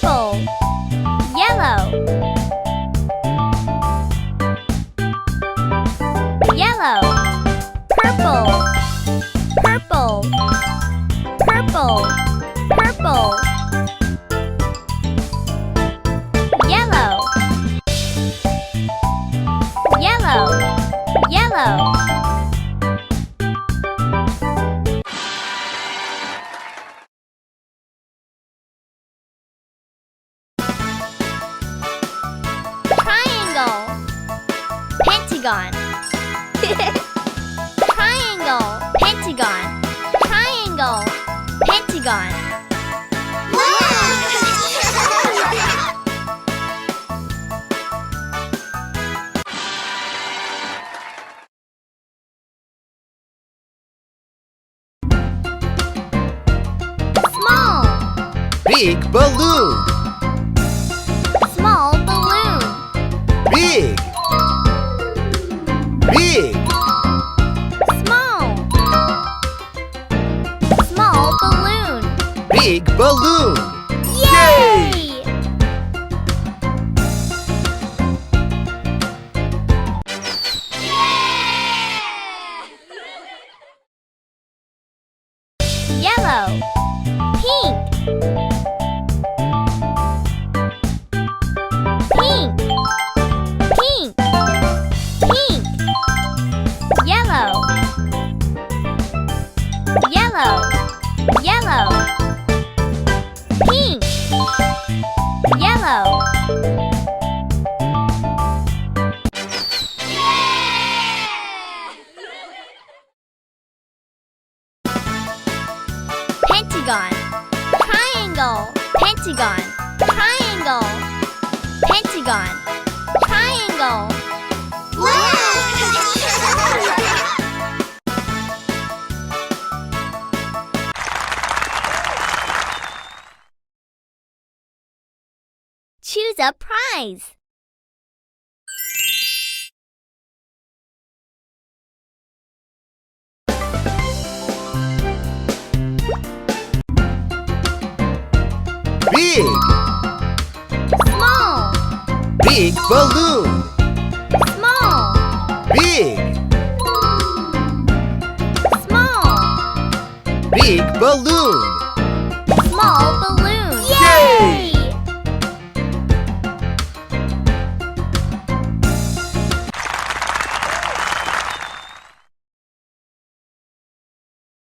Purple. Yellow. Yellow. Purple. Purple. Purple. Purple. Yellow. Yellow. Yellow. Triangle. Pentagon. Triangle. Pentagon. Triangle. Pentagon. Small. Big balloon. Small balloon. Big. Big. Small. Small balloon. Big balloon. Yay! Yellow. Pink. Pink. Pink. Pink. Yellow. Yellow. Yellow. Pink. Yellow. Pentagon. Triangle. Pentagon. Triangle. Pentagon. Triangle. Choose a prize. Big. Small. Big balloon. Small. Big. Small. Big balloon. Small balloon. Yay!